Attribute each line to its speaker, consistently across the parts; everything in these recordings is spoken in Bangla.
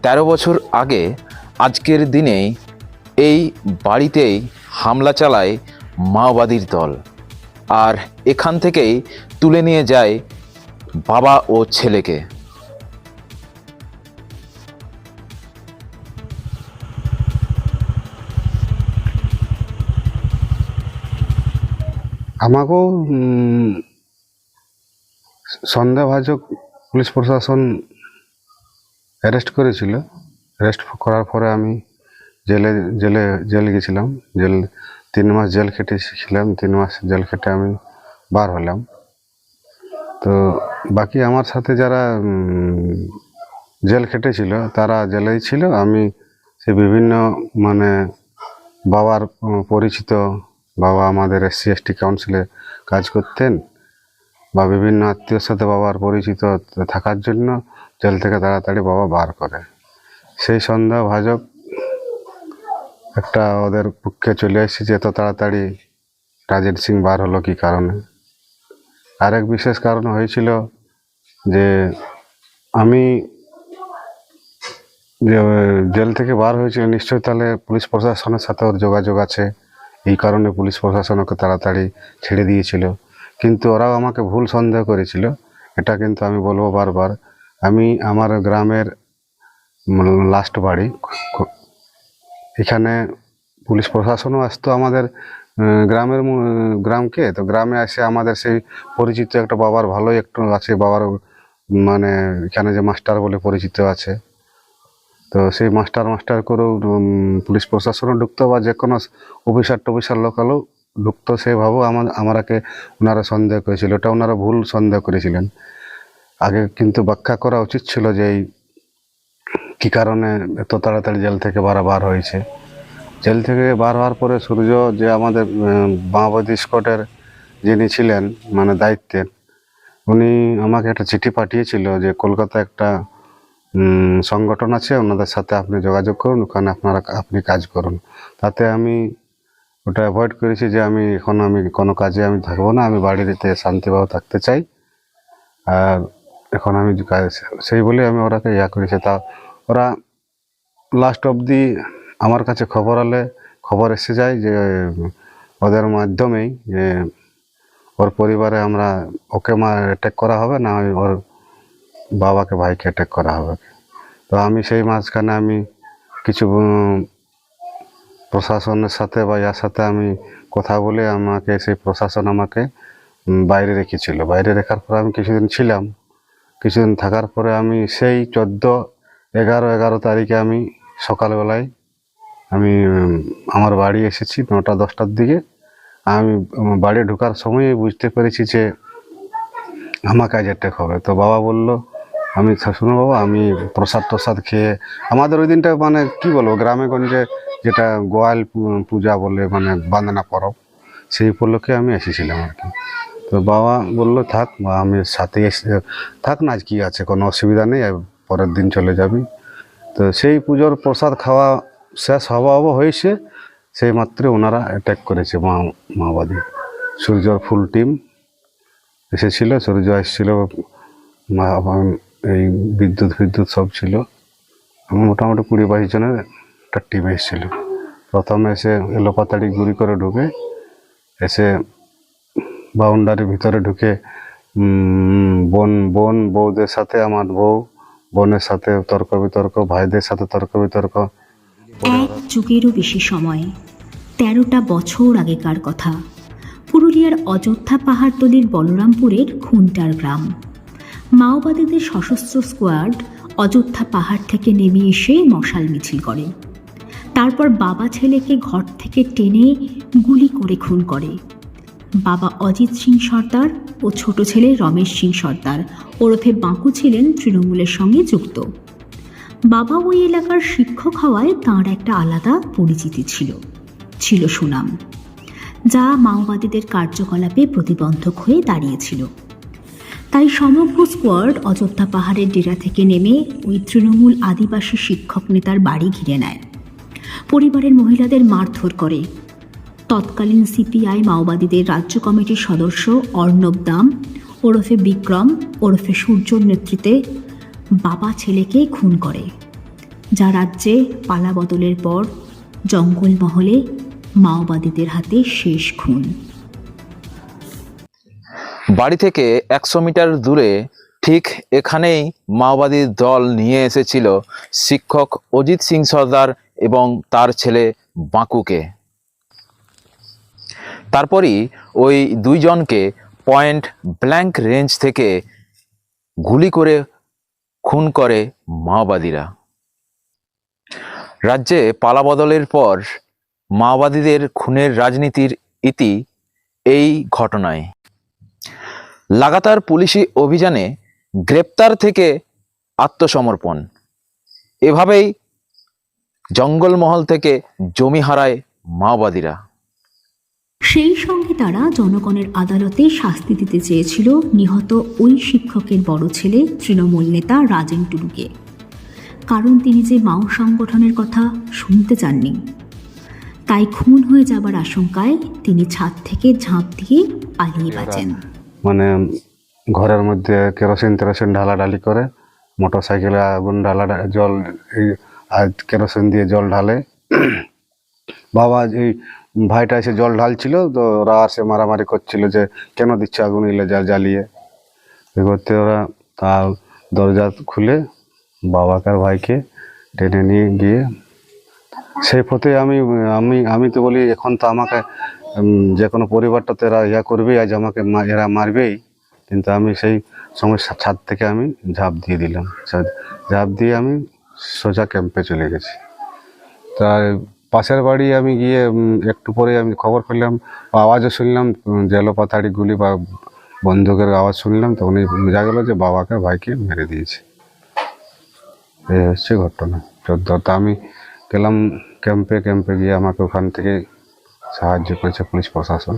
Speaker 1: 13 বছর আগে আজকের দিনে এই বাড়িতেই হামলা চালায় মাওবাদীর দল, আর এখান থেকেই তুলে নিয়ে যায় বাবা ও ছেলেকে।
Speaker 2: আমাকেও সন্দেহভাজন পুলিশ প্রশাসন অ্যারেস্ট করেছিল। অ্যারেস্ট করার পরে আমি জেল গেছিলাম। 3 মাস জেল খেটেছিলাম। 3 মাস জেল খেটে আমি বার হলাম। তো বাকি আমার সাথে যারা জেল খেটেছিল তারা জেলেই ছিল। আমি সে বিভিন্ন বাবার পরিচিত, বাবা আমাদের SC/ST কাউন্সিলে কাজ করতেন, বা বিভিন্ন আত্মীয়র সাথে বাবার পরিচিত থাকার জন্য জেল থেকে তাড়াতাড়ি বাবা বার করে। সেই সন্দেহভাজক একটা ওদের পক্ষে চলে এসেছে এত তাড়াতাড়ি রাজেন সিং বার হলো কী কারণে। আরেক বিশেষ কারণ হয়েছিল যে আমি যে জেল থেকে বার হয়েছিল, নিশ্চয়ই তাহলে পুলিশ প্রশাসনের সাথে ওর যোগাযোগ আছে, এই কারণে পুলিশ প্রশাসন ওকে তাড়াতাড়ি ছেড়ে দিয়েছিল। কিন্তু ওরাও আমাকে ভুল সন্দেহ করেছিল। এটা কিন্তু আমি বলবো বারবার, আমি আমার গ্রামের লাস্ট বাড়ি, এখানে পুলিশ প্রশাসনও আসতো আমাদের গ্রামকে। তো গ্রামে এসে আমাদের সেই পরিচিত একটা বাবার ভালোই একটু আছে, বাবার এখানে যে মাস্টার বলে পরিচিত আছে, তো সেই মাস্টার করেও পুলিশ প্রশাসনও ঢুকতো, বা যে কোনো অফিসার লোকালও ঢুকতো। সেভাবেও আমাকে ওনারা সন্দেহ করেছিল। ওটা ওনারা ভুল সন্দেহ করেছিলেন। আগে কিন্তু ব্যাখ্যা করা উচিত ছিল যে এই কী কারণে এত তাড়াতাড়ি জেল থেকে বার হয়েছে। জেল থেকে বার হওয়ার পরে সূর্য, যে আমাদের মাওবাদী স্কোয়াডের যিনি ছিলেন দায়িত্বের, উনি আমাকে একটা চিঠি পাঠিয়েছিল যে কলকাতা একটা সংগঠন আছে, ওনাদের সাথে আপনি যোগাযোগ করুন, ওখানে আপনি কাজ করুন। তাতে আমি ওটা অ্যাভয়েড করেছি যে আমি কোনো কাজে আমি থাকবো না, আমি বাড়িতে শান্তিভাবে থাকতে চাই। আর এখন আমি সেই বলে আমি ওরাকে করেছি। তা ওরা লাস্ট অবধি আমার কাছে খবর এসে যায় যে ওদের মাধ্যমেই যে ওর পরিবারে ওকে অ্যাটাক করা হবে, না ওর বাবাকে, ভাইকে অ্যাটাক করা হবে। তো আমি সেই মাঝখানে আমি কিছু প্রশাসনের সাথে বা ইয়ার সাথে আমি কথা বলে সেই প্রশাসন আমাকে বাইরে রেখেছিল। বাইরে রাখার পরে আমি কিছুদিন থাকার পরে আমি সেই 14-11 তারিখে আমি সকালবেলায় আমি আমার বাড়ি এসেছি 9টা-10টার দিকে। আমি বাড়ি ঢোকার সময় বুঝতে পেরেছি যে আমাকে আজ অ্যাটাক হবে। তো বাবা বলল, আমি শুনো বাবা, আমি প্রসাদ খেয়ে, আমাদের ওই দিনটা কি বলবো, গ্রামে গঞ্জে যেটা গোয়াল পূজা বলে, বান্দনা পরব, সেই উপলক্ষে আমি এসেছিলাম আর কি। তো বাবা বললো থাক, আমি সাথে থাক না, আজ কী আছে, কোনো অসুবিধা নেই, পরের দিন চলে যাবি। তো সেই পুজোর প্রসাদ খাওয়া শেষ হওয়া হয়েছে, সেই মাত্রে ওনারা অ্যাটাক করেছে মাওবাদী। সূর্যর ফুল টিম এসেছিল, সূর্য এসেছিল, এই বিদ্যুৎ সব ছিল। মোটামুটি 20-22 জনের একটা টিম এসেছিল। প্রথমে এসে এলোপাতাড়ি গুলি করে ঢুকে এসে বাউন্ডারির ভিতরে ঢুকে বউদের সাথে, আমার বোনের সাথে তর্ক বিতর্ক, ভাইদের সাথে তর্ক বিতর্ক।
Speaker 3: 1 যুগেরও বেশি সময়, 13টা বছর আগেকার কথা। পুরুলিয়ার অযোধ্যা পাহাড়তলির বলরামপুরের খুনটার গ্রাম। মাওবাদীদের সশস্ত্র স্কোয়াড অযোধ্যা পাহাড় থেকে নেমে এসে মশাল মিছিল করে। তারপর বাবা ছেলেকে ঘর থেকে টেনে গুলি করে খুন করে। বাবা অজিত সিং সর্দার ও ছোট ছেলে রমেশ সিং সর্দার ওরফে বাঁকু ছিলেন তৃণমূলের সঙ্গে যুক্ত। বাবা ওই এলাকার শিক্ষক হওয়ায় তাঁর একটা আলাদা পরিচিতি ছিল সুনাম, যা মাওবাদীদের কার্যকলাপে প্রতিবন্ধক হয়ে দাঁড়িয়েছিল। তাই সমগ্র স্কোয়াড অযোধ্যা পাহাড়ের ডেরা থেকে নেমে ওই তৃণমূল আদিবাসী শিক্ষক নেতার বাড়ি ঘিরে নেয়। পরিবারের মহিলাদের মারধর করে। তৎকালীন CPI মাওবাদীদের রাজ্য কমিটির সদস্য অর্ণব দাম ওরফে বিক্রম ওরফে সূর্যর নেতৃত্বে বাবা ছেলেকে খুন করে। যা রাজ্যে পালাবদলের পর জঙ্গলমহলে মাওবাদীদের হাতে শেষ খুন।
Speaker 1: বাড়ি থেকে 100 মিটার দূরে ঠিক এখানেই মাওবাদীর দল নিয়ে এসেছিল শিক্ষক অজিত সিং সর্দার এবং তার ছেলে বাঁকুকে। তারপরই ওই দুইজনকে পয়েন্ট ব্ল্যাঙ্ক রেঞ্জ থেকে গুলি করে খুন করে মাওবাদীরা। রাজ্যে পালাবদলের পর মাওবাদীদের খুনের রাজনীতির ইতি এই ঘটনায়। লাগাতার পুলিশি অভিযানে গ্রেপ্তার থেকে আত্মসমর্পণ, এভাবেই জঙ্গলমহল থেকে জমি হারায় মাওবাদীরা।
Speaker 3: সেই সঙ্গে তারা জনগণের আদালতে শাস্তি দিতে চেয়েছিল নিহত ওই শিক্ষকের বড় ছেলে তৃণমূল নেতা রাজেন টুডুকে, কারণ তিনি যে মাও সংগঠনের কথা শুনতে চাননি। তাই খুন হয়ে যাবার আশঙ্কায় তিনি ছাদ থেকে ঝাঁপ দিয়ে পালিয়ে বাঁচেন।
Speaker 2: মানে ঘরের মধ্যে কেরোসিন ঢালাঢালি করে, মোটর সাইকেলে আগুন জল এই কেরোসিন দিয়ে জল ঢালে। বাবা এই ভাইটা এসে জল ঢালছিল, তো ওরা আসে মারামারি করছিল যে কেন দিচ্ছে আগুন জ্বালিয়ে। এ করতে ওরা তা দরজা খুলে বাবাকে আর ভাইকে টেনে নিয়ে গিয়ে সেই পথে আমি তো বলি এখন তো আমাকে যে কোনো পরিবারটাতে এরা ইয়া করবেই, আজ আমাকে এরা মারবেই। কিন্তু আমি সেই সময় ছাদ থেকে আমি ঝাঁপ দিয়ে দিলাম। ঝাঁপ দিয়ে আমি সোজা ক্যাম্পে চলে গেছি। তার পাশের বাড়ি আমি গিয়ে একটু পরে আমি খবর পেলাম, আওয়াজও শুনলাম, জেলোপাতাড়ি গুলি বা বন্দুকের আওয়াজ শুনলাম। তখনই বোঝা গেল যে বাবাকে ভাইকে মেরে দিয়েছে। এই হচ্ছে ঘটনা। তা আমি গেলাম ক্যাম্পে গিয়ে আমাকে ওখান থেকে সাহায্য করেছে পুলিশ প্রশাসন।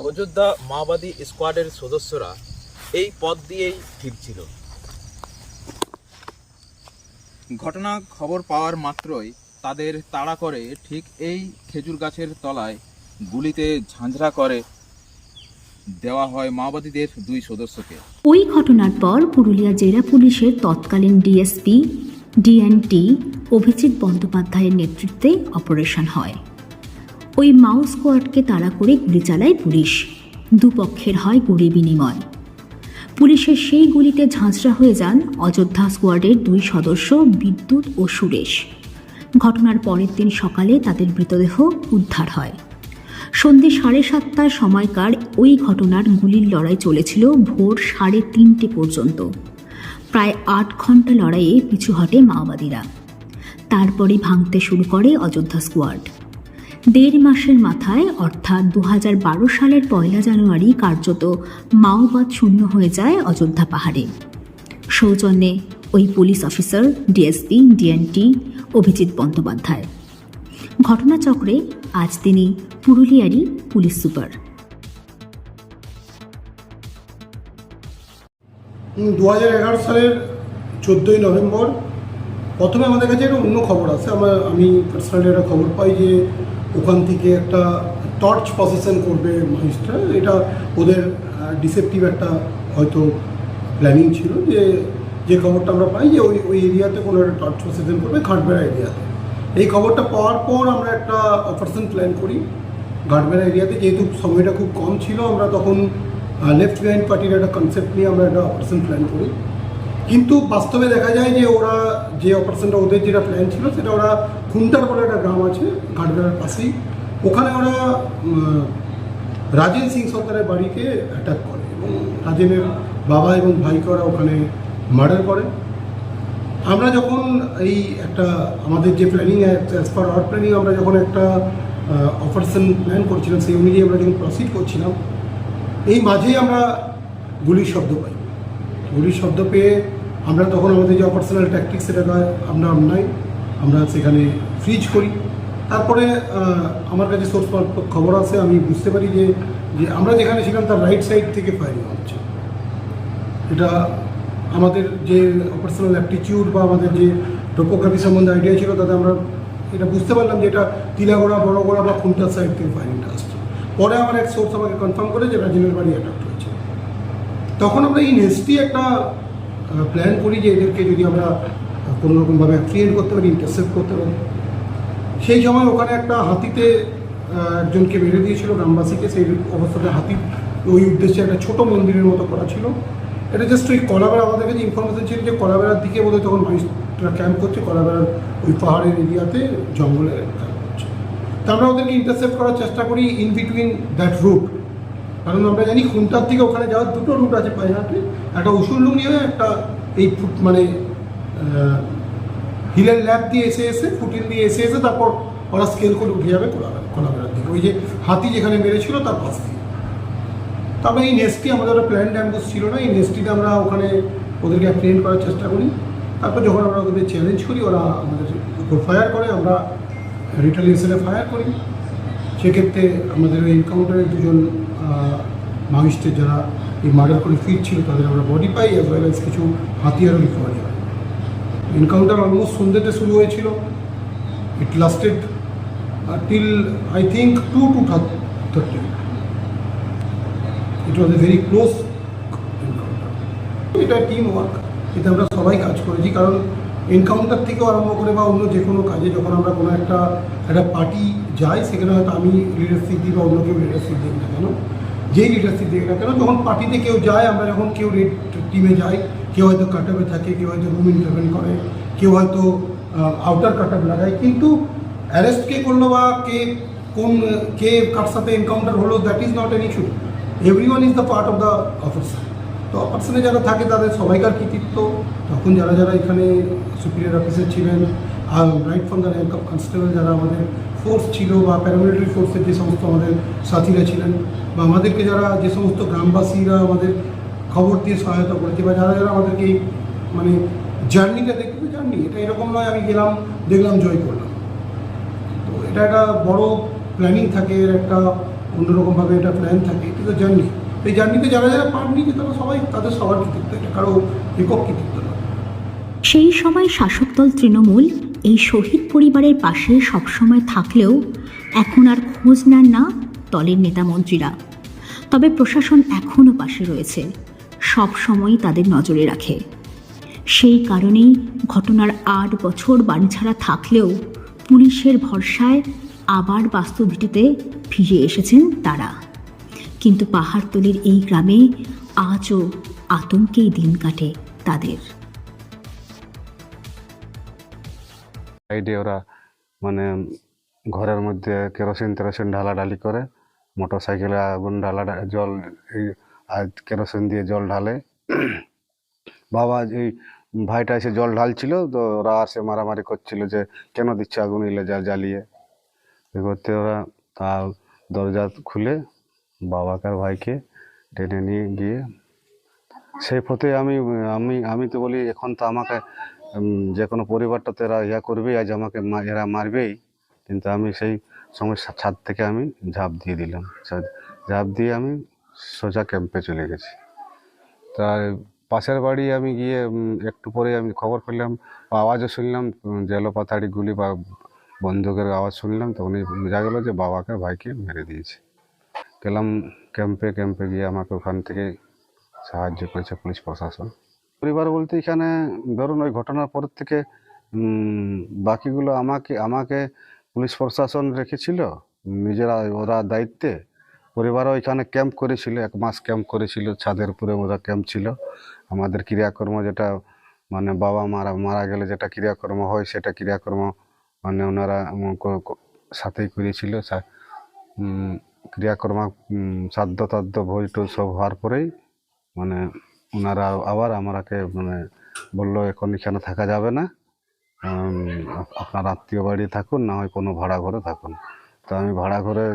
Speaker 1: অযোধ্যা মাওবাদী স্কোয়াডের সদস্যরা এই পথ দিয়েই ফিরছিল। ঘটনা খবর পাওয়ার মাত্রই তাদের তাড়া করে ঠিক এই খেজুর গাছের তলায় গুলিতে ঝাঁঝরা করে দেওয়া হয় মাওবাদীদের দুই সদস্যকে।
Speaker 3: ওই ঘটনার পর পুরুলিয়া জেলা পুলিশের তৎকালীন ডিএসপি ডিএনটি অভিজিৎ বন্দ্যোপাধ্যায়ের নেতৃত্বে অপারেশন হয়। ওই মাও স্কোয়াডকে তাড়া করে গুলি চালায় পুলিশ। দুপক্ষের হয় গুলি বিনিময়। পুলিশের সেই গুলিতে ঝাঁঝরা হয়ে যান অযোধ্যা স্কোয়াডের দুই সদস্য বিদ্যুৎ ও সুরেশ। ঘটনার পরের দিন সকালে তাদের মৃতদেহ উদ্ধার হয়। সন্ধ্যে 7:30টার সময়কার ওই ঘটনার গুলির লড়াই চলেছিল ভোর 3:30 পর্যন্ত। প্রায় 8 ঘন্টা লড়াইয়ে পিছু হটে মাওবাদীরা। তারপরে ভাঙতে শুরু করে অযোধ্যা স্কোয়াড। 1.5 মাসের মাথায় অর্থাৎ 2012 সালের 1 জানুয়ারি কার্যত মাওবাদ শূন্য হয়ে যায় অযোধ্যা পাহাড়ে। সৌজন্যে ওই police officer DSP DNT Abhijit Bandyopadhyay. ঘটনাচক্রে আজ তিনি পুরুলিয়ারই পুলিশ সুপার।
Speaker 4: 2011 সালের 14ই নভেম্বর প্রথমে আমাদের কাছে একটা অন্য খবর আসে। আমি পার্সোনালি একটা খবর পাই যে ওখান থেকে একটা টর্চ প্রসেশন করবে মহিষটা। এটা ওদের ডিসেপটিভ একটা হয়তো প্ল্যানিং ছিল, যে খবরটা আমরা পাই যে ওই এরিয়াতে কোনো একটা টর্চ প্রসেশন করবে ঘাটবেড়া এরিয়াতে। এই খবরটা পাওয়ার পর আমরা একটা অপারেশন প্ল্যান করি ঘাটবেড়া এরিয়াতে। যেহেতু সময়টা খুব কম ছিল, আমরা তখন লেফট বিহাইন্ড পার্টির একটা কনসেপ্ট নিয়ে আমরা একটা অপারেশন প্ল্যান করি। কিন্তু বাস্তবে দেখা যায় যে ওরা যে অপারেশনটা ওদের যেটা প্ল্যান ছিল সেটা ওরা খুন্টার বলে একটা গ্রাম আছে ঘাটবেড়ার পাশেই, ওখানে ওরা রাজেন সিং সর্দারের বাড়িকে অ্যাটাক করে এবং রাজেনের বাবা এবং ভাইকে ওরা ওখানে মার্ডার করে। আমরা যখন এই একটা আমাদের যে planning as per our planning আমরা যখন একটা অপারেশন প্ল্যান করছিলাম, সেই অনুযায়ী আমরা যখন প্রসিড করছিলাম, এই মাঝেই আমরা গুলির শব্দ পাই। গুলির শব্দ পেয়ে আমরা তখন আমাদের যে অপারেশনাল ট্যাকটিক্স সেটা আমরা সেখানে ফ্রিজ করি। তারপরে আমার কাছে সোর্স খবর আছে, আমি বুঝতে পারি যে আমরা যেখানে ছিলাম তার রাইট সাইড থেকে ফায়ারিং হচ্ছে। এটা আমাদের যে অপারেশনাল অ্যাপটিটিউড বা আমাদের যে টোপোগ্রাফি সম্বন্ধে আইডিয়া ছিল, তাতে আমরা এটা বুঝতে পারলাম যে এটা তিলাগোড়া বড়গোড়া বা খুন্টার সাইড থেকে ফায়ারিংটা আসছে। পরে আমার এক সোর্স আমাকে কনফার্ম করে যে রাজেনের বাড়ি অ্যাটাক হয়েছে। তখন আমরা ইন হেস্টি একটা প্ল্যান করি যে এদেরকে যদি আমরা কোনো রকমভাবে অ্যাপ্রিহেন্ড করতে পারি, ইন্টারসেপ্ট করতে পারি। সেই সময় ওখানে একটা হাতিতে একজনকে মেরে দিয়েছিল গ্রামবাসীকে। সেই অবস্থাতে হাতি ওই উদ্দেশ্যে একটা ছোট মন্দিরের মতো করা ছিল। এটা জাস্ট ওই কলাবেড়া, আমাদের কাছে ইনফরমেশন ছিল যে কলাবেড়ার দিকে বোধহয় তখন মানুষরা ক্যাম্প করছে, কলাবেড়ার ওই পাহাড়ের এরিয়াতে জঙ্গলে ক্যাম্প করছে। তা আমরা ওদেরকে ইন্টারসেপ্ট করার চেষ্টা করি ইন বিটুইন দ্যাট রুট, কারণ আমরা জানি খুনটার থেকে ওখানে যাওয়ার দুটো রুট আছে পায়রাহাটে, একটা উসুলডুঙ্গি হয়ে একটা এই মানে হিলের ল্যাব দিয়ে এসে ফুটিল দিয়ে এসে তারপর ওরা স্কেল করে উঠে যাবে কলাবেড়ার দিকে, ওই যে হাতি যেখানে মেরেছিল তার পাশ দিয়ে। তবে এই নেস্টটি আমাদের একটা প্ল্যান ড্যাম্বুস ছিল না, এই নেস্টটিতে আমরা ওখানে ওদেরকে অ্যাপ্রিহেন্ড করার চেষ্টা করি। তারপর যখন আমরা ওদের চ্যালেঞ্জ করি, ওরা আমাদের উপর ফায়ার করে, আমরা রিটালিয়েশনে ফায়ার করি। সেক্ষেত্রে আমাদের ওই এনকাউন্টারের দুজন মাওয়িস্টের যারা এই মার্ডার করে ফিরছিল তাদের আমরা বডি পাই, অ্যাজ ওয়েল অ্যাজ কিছু হাতিয়ারও রিকভারি হয়। এনকাউন্টার অলমোস্ট সন্ধ্যেতে শুরু হয়েছিল, it lasted till I think 2 to 30. It was a very close encounter. এটা টিম ওয়ার্ক, এতে আমরা সবাই কাজ করেছি, কারণ এনকাউন্টার থেকেও আরম্ভ করে বা অন্য যে কোনো কাজে যখন আমরা কোনো একটা পার্টি যাই, সেখানে হয়তো আমি লিডারশিপ দিই বা অন্য কেউ লিডারশিপ দিই না কেন, যেই লিডারশিপ দিই না কেন, যখন পার্টিতে কেউ যায়, আমরা যখন কেউ রেড টিমে যাই, কেউ হয়তো কাটআপে থাকে, কেউ হয়তো রুম ইন্টারভেন করে, কেউ হয়তো আউটার কাটআপ লাগায়, কিন্তু অ্যারেস্ট কে করলো বা কে কার সাথে এনকাউন্টার হলো, that is not an issue. Everyone is the part of the operation. তো অপারেশনে যারা থাকে তাদের সবাইকার কৃতিত্ব, তখন যারা যারা এখানে সুপিরিয়র অফিসার ছিলেন, আর right from the rank of constable যারা আমাদের ফোর্স ছিল, বা প্যারামিলিটারি ফোর্সের যে সমস্ত আমাদের সাথীরা ছিলেন, বা আমাদেরকে যারা যে সমস্ত গ্রামবাসীরা আমাদের খবর দিয়ে সহায়তা করেছে, বা যারা যারা আমাদেরকে এই মানে জার্নিটা দেখতে, জার্নি এটা এরকম নয় আমি গেলাম দেখলাম জয় করলাম। তো এটা একটা বড় প্ল্যানিং থাকে, এর একটা অন্যরকমভাবে একটা প্ল্যান থাকে, এটা তো জার্নি। এই জার্নিতে যারা যারা পার্ট নিয়েছে তারা সবাই, তাদের সবার কৃতিত্ব, এটা কারো একক কৃতিত্ব নয়।
Speaker 3: সেই সময় শাসক দল তৃণমূল এই শহীদ পরিবারের পাশে সবসময় থাকলেও এখন আর খোঁজ নেন না দলের নেতামন্ত্রীরা। তবে প্রশাসন এখনও পাশে রয়েছে, সব সময় তাদের নজরে রাখে। সেই কারণেই ঘটনার 8 বছর বাড়িছাড়া থাকলেও পুলিশের ভরসায় আবার বাস্তুভিটিতে ফিরে এসেছেন তারা। কিন্তু পাহাড়তলির এই গ্রামে আজও আতঙ্কেই দিন কাটে তাদের।
Speaker 2: সাইডে ওরা মানে ঘরের মধ্যে কেরোসিন ঢালাঢালি করে, মোটর সাইকেলে আগুন জল এই কেরোসিন দিয়ে জল ঢালে। বাবা এই ভাইটা এসে জল ঢালছিল, তো ওরা আসে মারামারি করছিল যে কেন দিচ্ছে আগুন এলে জ্বালিয়ে এ করতে। ওরা তা দরজা খুলে বাবাকে আর ভাইকে টেনে নিয়ে গিয়ে সেই পথে আমি আমি আমি তো বলি এখন তো আমাকে যে কোনো পরিবারটাতে এরা ইয়া করবেই, আজ আমাকে এরা মারবেই। কিন্তু আমি সেই সময় ছাদ থেকে আমি ঝাঁপ দিয়ে দিলাম, ঝাঁপ দিয়ে আমি সোজা ক্যাম্পে চলে গেছি। তার পাশের বাড়ি আমি গিয়ে একটু পরে আমি খবর পেলাম, আওয়াজও শুনলাম, জেলোপাতাড়ি গুলি বা বন্দুকের আওয়াজ শুনলাম, তখনই বোঝা গেল যে বাবাকে ভাইকে মেরে দিয়েছে। গেলাম ক্যাম্পে গিয়ে আমাকে ওখান থেকে সাহায্য করেছে পুলিশ প্রশাসন। পরিবার বলতে এখানে ধরুন ওই ঘটনার পর থেকে বাকিগুলো আমাকে পুলিশ প্রশাসন রেখেছিল নিজেরা, ওরা দায়িত্বে। পরিবারও এখানে ক্যাম্প করেছিল, 1 মাস ক্যাম্প করেছিল, ছাদের উপরে ওরা ক্যাম্প ছিল। আমাদের ক্রিয়াকর্ম যেটা মানে বাবা মারা গেলে যেটা ক্রিয়াকর্ম হয়, সেটা ক্রিয়াকর্ম মানে ওনারা সাথেই করেছিল। ক্রিয়াকর্ম শ্রাদ্ধ টাদ্ধ ভোজ টোজ সব হওয়ার পরেই মানে ওনারা আবার আমাকে মানে বললো এখন এখানে থাকা যাবে না, আপনার আত্মীয় বাড়ি থাকুন, না হয় কোনো ভাড়া ঘরে থাকুন। তো আমি ভাড়া ঘরে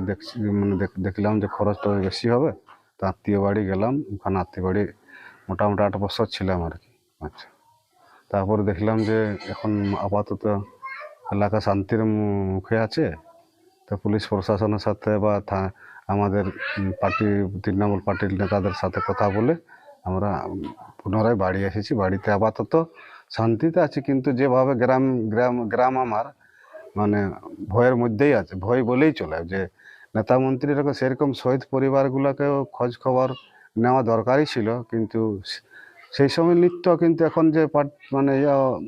Speaker 2: দেখলাম যে খরচটা বেশি হবে, তো আত্মীয় বাড়ি গেলাম। ওখানে আত্মীয় বাড়ি মোটামুটি 8 বছর ছিলাম আর কি। আচ্ছা, তারপরে দেখলাম যে এখন আপাতত এলাকা শান্তির মুখে আছে। তো পুলিশ প্রশাসনের সাথে বা আমাদের তৃণমূল পার্টির নেতাদের সাথে কথা বলে আমরা পুনরায় বাড়ি এসেছি। বাড়িতে আপাতত শান্তিতে আছি, কিন্তু যেভাবে গ্রাম আমার মানে ভয়ের মধ্যেই আছে, ভয় বলেই চলে। যে নেতা মন্ত্রীরা সেরকম শহীদ পরিবারগুলোকেও খোঁজ খবর নেওয়া দরকারই ছিল, কিন্তু সেই সময় নৃত্য, কিন্তু এখন যে মানে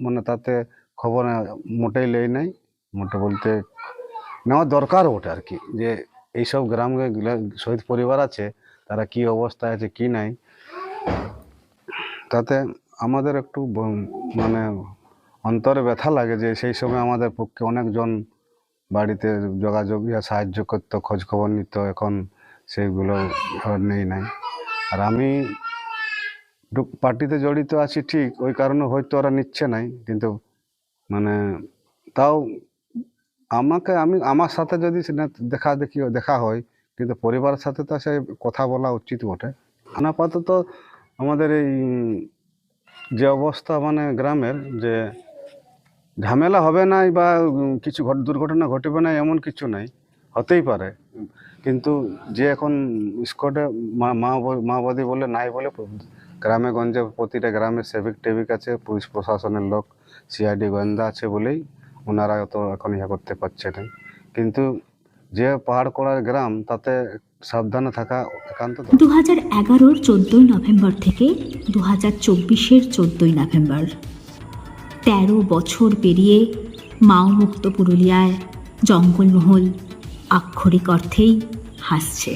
Speaker 2: মানে তাতে খবর মোটেই লেই নাই। মোটে বলতে নেওয়া দরকার ওটা আর কি, যে এইসব গ্রামে শহীদ পরিবার আছে, তারা কি অবস্থায় আছে কি নাই, তাতে আমাদের একটু মানে অন্তরে ব্যথা লাগে যে সেই সময় আমাদের পক্ষে অনেকজন বাড়িতে যোগাযোগ সাহায্য করতো, খোঁজ খবর নিত, এখন সেইগুলো নেই নাই। আর আমি পার্টিতে জড়িত আছি ঠিক, ওই কারণে হয়তো ওরা নিচ্ছে নাই, কিন্তু মানে তাও আমার সাথে যদি দেখা হয়, কিন্তু পরিবারের সাথে তো সে কথা বলা উচিত বটে। আপাতত আমাদের এই যে অবস্থা মানে গ্রামের, যে ঝামেলা হবে না বা কিছু দুর্ঘটনা ঘটবে না এমন কিছু নাই, হতেই পারে, কিন্তু যে এখন স্কোয়াডে মাওবাদী বলে নাই বলে গ্রামে গঞ্জে প্রতিটা গ্রামে সেভিক টেভিক আছে, পুলিশ প্রশাসনের লোক, সিআইডি গোয়েন্দা আছে বলেই ওনারা তো এখন ইয়ে করতে পারছে না। কিন্তু যে পাহাড় করার গ্রাম, তাতে সাবধানে থাকা একান্ত দরকার।
Speaker 3: 2011-র 14ই নভেম্বর থেকে 2024-এর 14ই নভেম্বর, 13 বছর পেরিয়ে মাওমুক্ত পুরুলিয়ায় জঙ্গলমহল আক্ষরিক অর্থেই হাসছে।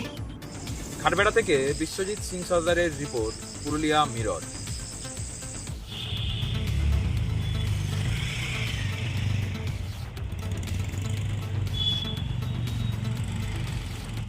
Speaker 1: খাটবেড়া থেকে বিশ্বজিৎ সিং সর্দারের রিপোর্ট, পুরুলিয়া মিরর।